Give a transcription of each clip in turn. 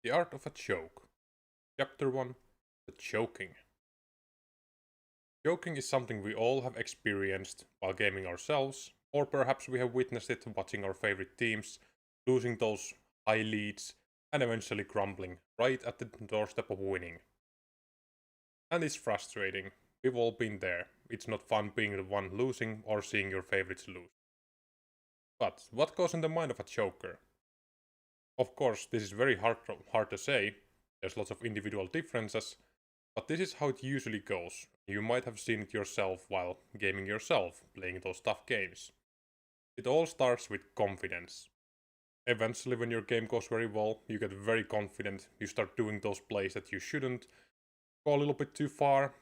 The Art of a Choke. Chapter 1. The Choking. Choking is something we all have experienced while gaming ourselves, or perhaps we have witnessed it watching our favorite teams losing those high leads and eventually crumbling right at the doorstep of winning. And it's frustrating. We've all been there. It's not fun being the one losing or seeing your favorites lose. But what goes in the mind of a choker? Of course, this is very hard to say. There's lots of individual differences, but this is how it usually goes. You might have seen it yourself while gaming yourself, playing those tough games. It all starts with confidence. Eventually, when your game goes very well, you get very confident, you start doing those plays that you shouldn't, go a little bit too far,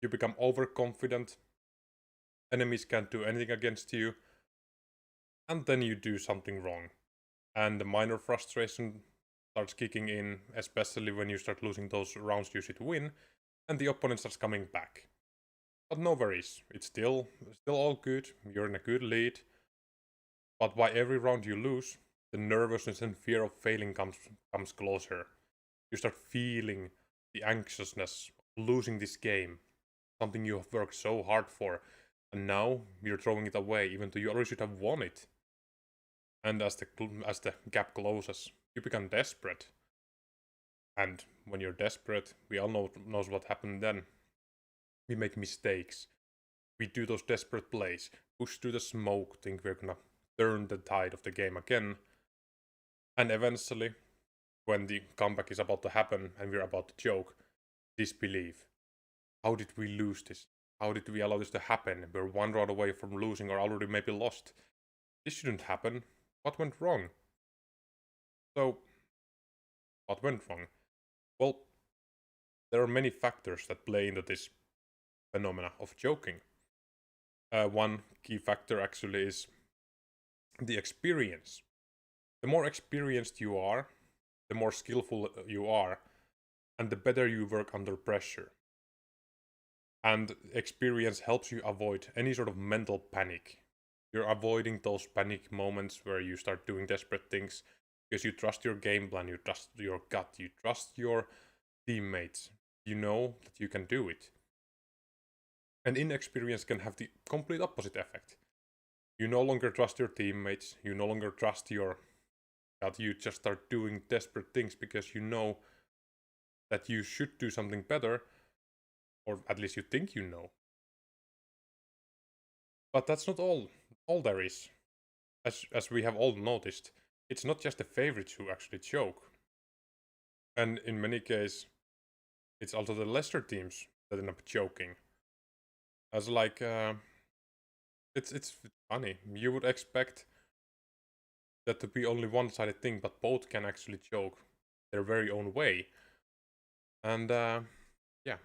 you become overconfident, enemies can't do anything against you, and then you do something wrong. And the minor frustration starts kicking in, especially when you start losing those rounds you should win, and the opponent starts coming back. But no worries, it's still all good, you're in a good lead, but by every round you lose, the nervousness and fear of failing comes closer. You start feeling the anxiousness of losing this game, something you have worked so hard for, and now you're throwing it away, even though you already should have won it. And as the gap closes, you become desperate. And when you're desperate, we all knows what happened then. We make mistakes. We do those desperate plays, push through the smoke, think we're gonna turn the tide of the game again. And eventually, when the comeback is about to happen and we're about to choke, disbelief. How did we lose this? How did we allow this to happen? We're one round away from losing or already maybe lost. This shouldn't happen. What went wrong? So, what went wrong? Well, there are many factors that play into this phenomena of choking. One key factor actually is the experience. The more experienced you are, the more skillful you are, and the better you work under pressure. And experience helps you avoid any sort of mental panic. You're avoiding those panic moments where you start doing desperate things because you trust your game plan, you trust your gut, you trust your teammates. You know that you can do it. And inexperience can have the complete opposite effect. You no longer trust your teammates, you no longer trust your gut, you just start doing desperate things because you know that you should do something better, or at least you think you know. But that's not all there is. As we have all noticed, it's not just the favorites who actually choke. And in many cases, it's also the lesser teams that end up choking. As like, it's funny. You would expect that to be only one-sided thing, but both can actually choke their very own way. And yeah,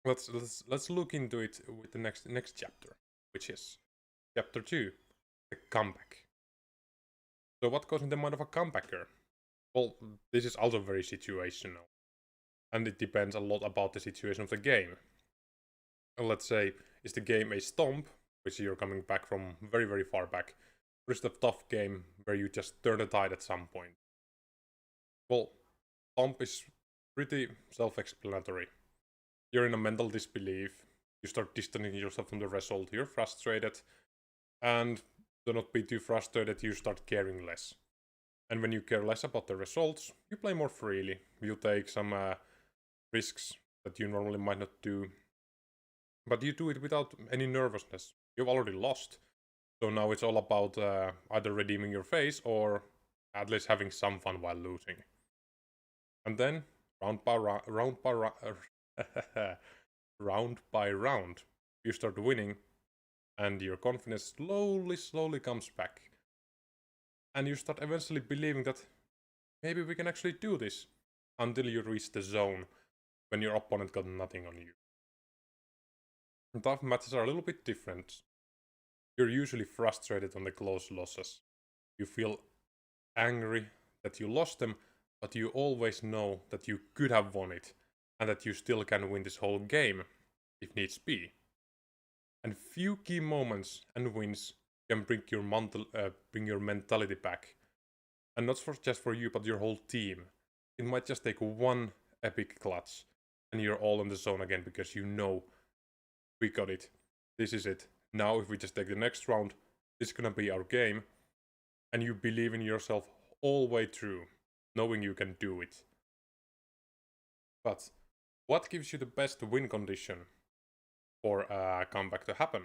let's look into it with the next chapter, which is chapter 2, the comeback. So what goes in the mind of a comebacker? Well, this is also very situational, and it depends a lot about the situation of the game. Let's say, is the game a stomp, which you're coming back from very far back, or is it a tough game where you just turn the tide at some point? Well, stomp is pretty self-explanatory. You're in a mental disbelief, you start distancing yourself from the result, you're frustrated, and to not be too frustrated, you start caring less. And when you care less about the results, you play more freely. You take some risks that you normally might not do. But you do it without any nervousness. You've already lost. So now it's all about either redeeming your face or at least having some fun while losing. And then, round by round by round, you start winning and your confidence slowly comes back. And you start eventually believing that maybe we can actually do this, until you reach the zone when your opponent got nothing on you. And tough matches are a little bit different. You're usually frustrated on the close losses. You feel angry that you lost them, but you always know that you could have won it, and that you still can win this whole game, if needs be. And few key moments and wins can bring your mentality back. And not just for you, but your whole team. it might just take one epic clutch and you're all in the zone again because you know we got it. This is it. Now if we just take the next round, this is gonna be our game. And you believe in yourself all the way through, knowing you can do it. But what gives you the best win condition for a comeback to happen?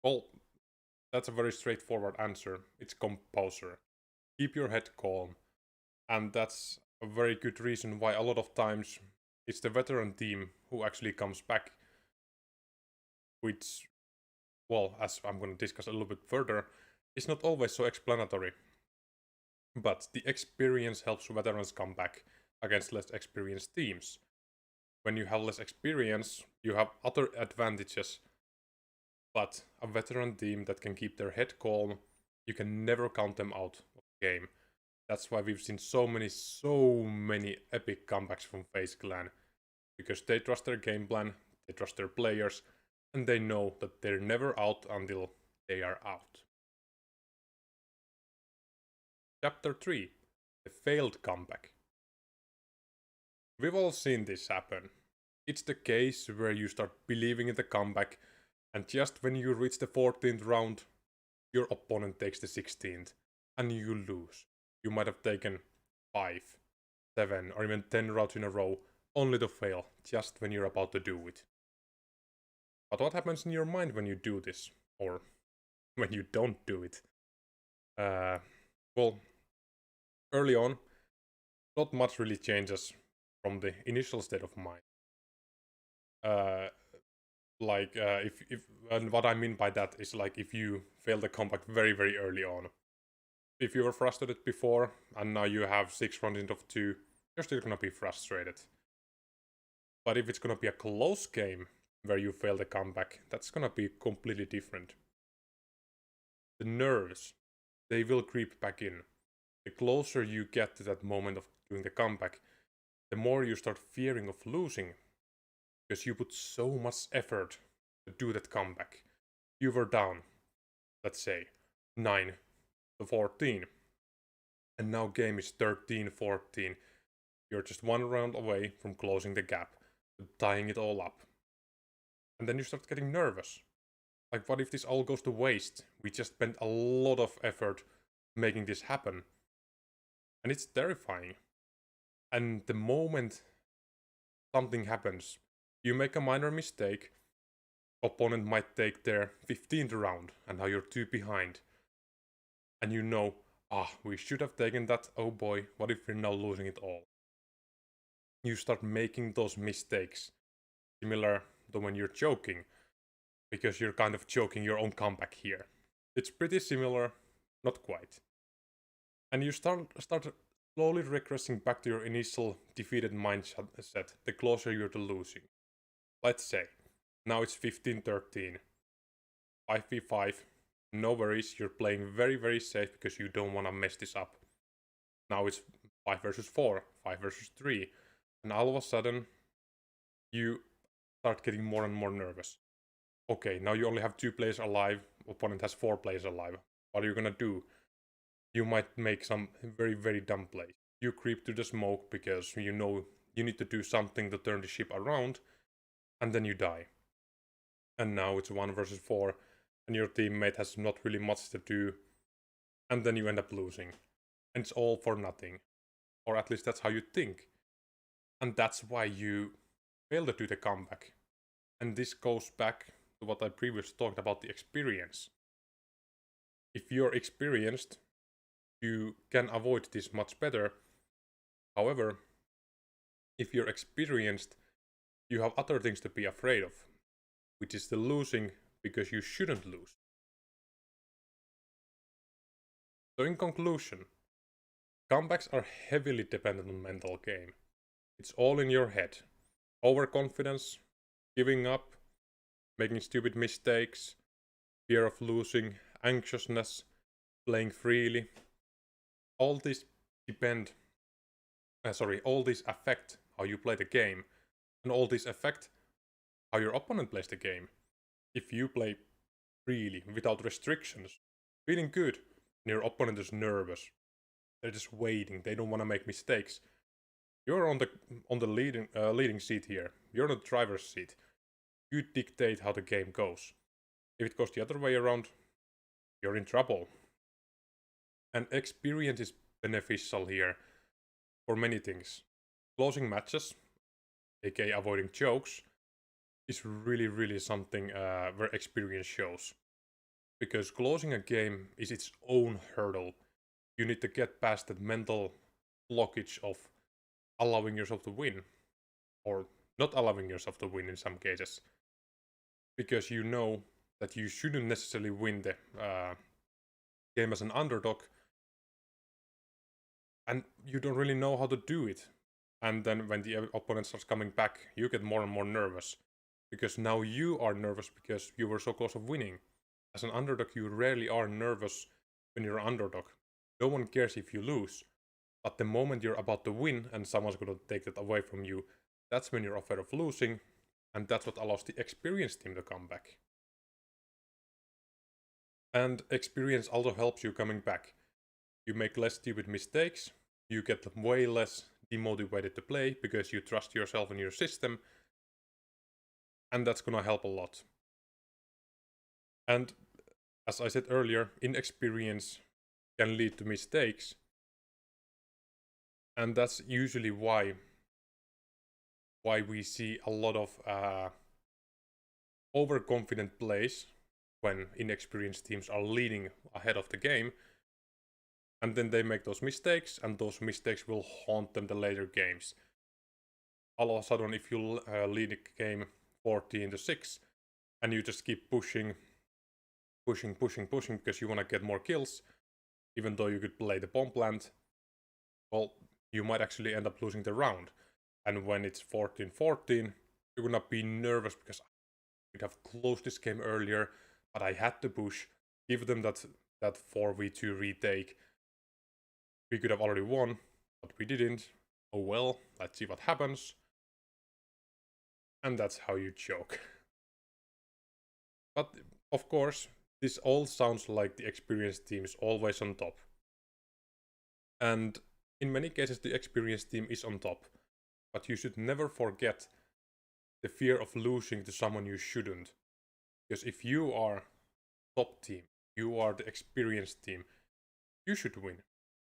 Well, that's a very straightforward answer. It's composure. Keep your head calm. And that's a very good reason why a lot of times it's the veteran team who actually comes back. Which, well, as I'm going to discuss a little bit further, is not always so explanatory. But the experience helps veterans come back against less experienced teams. When you have less experience, you have other advantages. But a veteran team that can keep their head calm, you can never count them out of the game. That's why we've seen so many epic comebacks from FaZe Clan. Because they trust their game plan, they trust their players, and they know that they're never out until they are out. Chapter 3. The failed comeback. We've all seen this happen. It's the case where you start believing in the comeback, and just when you reach the 14th round, your opponent takes the 16th, and you lose. You might have taken 5, 7, or even 10 rounds in a row, only to fail, just when you're about to do it. But what happens in your mind when you do this? Or when you don't do it? Well, early on, not much really changes from the initial state of mind. And what I mean by that is like if you fail the comeback very early on. If you were frustrated before and now you have 6 rounds instead of 2, you're still gonna be frustrated. But if it's gonna be a close game where you fail the comeback, that's gonna be completely different. The nerves, they will creep back in. The closer you get to that moment of doing the comeback, the more you start fearing of losing. Because you put so much effort to do that comeback. You were down, let's say, 9-14. And now game is 13-14. You're just 1 round away from closing the gap, tying it all up. And then you start getting nervous. Like, what if this all goes to waste? We just spent a lot of effort making this happen. And it's terrifying. And the moment something happens, you make a minor mistake, opponent might take their 15th round, and now you're 2 behind. And you know, we should have taken that, oh boy, what if we're now losing it all? You start making those mistakes, similar to when you're choking, because you're kind of choking your own comeback here. It's pretty similar, not quite. And you start slowly regressing back to your initial defeated mindset the closer you're to losing. Let's say, now it's 15-13, 5v5, no worries, you're playing very safe because you don't want to mess this up. Now it's 5 versus 4, 5 versus 3, and all of a sudden, you start getting more and more nervous. Okay, now you only have 2 players alive, opponent has 4 players alive. What are you gonna do? You might make some very dumb plays. You creep to the smoke because you know you need to do something to turn the ship around, and then you die. And now it's 1 versus 4, and your teammate has not really much to do, and then you end up losing. And it's all for nothing. Or at least that's how you think. And that's why you fail to do the comeback. And this goes back to what I previously talked about, the experience. If you're experienced, you can avoid this much better. However, if you're experienced, you have other things to be afraid of, which is the losing because you shouldn't lose. So in conclusion, comebacks are heavily dependent on mental game. It's all in your head. Overconfidence, giving up, making stupid mistakes, fear of losing, anxiousness, playing freely. All these affect how you play the game, and all these affect how your opponent plays the game. If you play freely, without restrictions, feeling good, and your opponent is nervous, they're just waiting, they don't want to make mistakes, You're on the leading seat here. You're on the driver's seat. You dictate how the game goes. If it goes the other way around, you're in trouble. And experience is beneficial here for many things. Closing matches, aka avoiding chokes, is really something where experience shows. Because closing a game is its own hurdle. You need to get past that mental blockage of allowing yourself to win, or not allowing yourself to win in some cases, because you know that you shouldn't necessarily win the game as an underdog, and you don't really know how to do it. And then when the opponent starts coming back, you get more and more nervous, because now you are nervous because you were so close of winning. As an underdog, you rarely are nervous when you're an underdog. No one cares if you lose. But the moment you're about to win and someone's going to take that away from you, that's when you're afraid of losing, and that's what allows the experienced team to come back. And experience also helps you coming back. You make less stupid mistakes, you get way less demotivated to play because you trust yourself and your system, and that's gonna help a lot. And as I said earlier, inexperience can lead to mistakes, and that's usually why we see a lot of overconfident plays when inexperienced teams are leading ahead of the game, and then they make those mistakes, and those mistakes will haunt them the later games. All of a sudden, if you lead a game 14-6 and you just keep pushing because you want to get more kills, even though you could play the bomb plant, well, you might actually end up losing the round. And when it's 14-14, you're gonna be nervous because I could have closed this game earlier, but I had to push, give them that 4v2 retake. We could have already won, but we didn't. Oh well, let's see what happens. And that's how you choke. But of course, this all sounds like the experienced team is always on top. And in many cases, the experienced team is on top. But you should never forget the fear of losing to someone you shouldn't. Because if you are top team, you are the experienced team, you should win.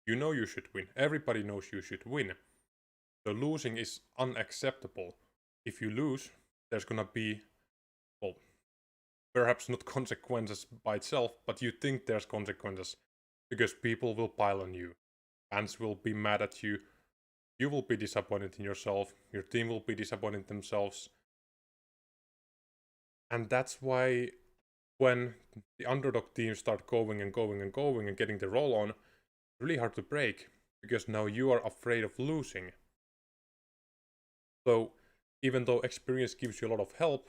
You know you should win. Everybody knows you should win. So losing is unacceptable. If you lose, there's gonna be, well, perhaps not consequences by itself, but you think there's consequences. Because people will pile on you. Fans will be mad at you. You will be disappointed in yourself. Your team will be disappointed themselves. And that's why when the underdog teams start going and getting the roll on, it's really hard to break. Because now you are afraid of losing. So even though experience gives you a lot of help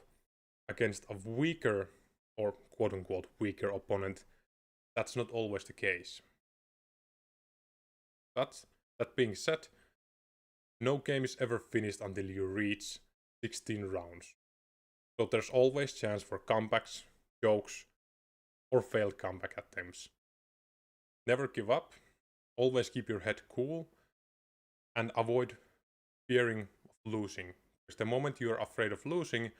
against a weaker, or quote-unquote weaker opponent, that's not always the case. But that being said, no game is ever finished until you reach 16 rounds. So there's always chance for comebacks, chokes, or failed comeback attempts. Never give up, always keep your head cool, and avoid fearing of losing. Because the moment you are afraid of losing,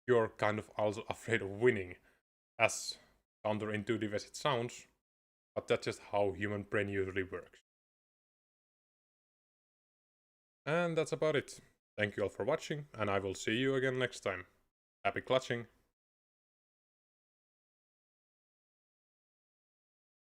you're kind of also afraid of winning. As counterintuitive as it sounds, but that's just how human brain usually works. And that's about it. Thank you all for watching, and I will see you again next time. Happy clutching!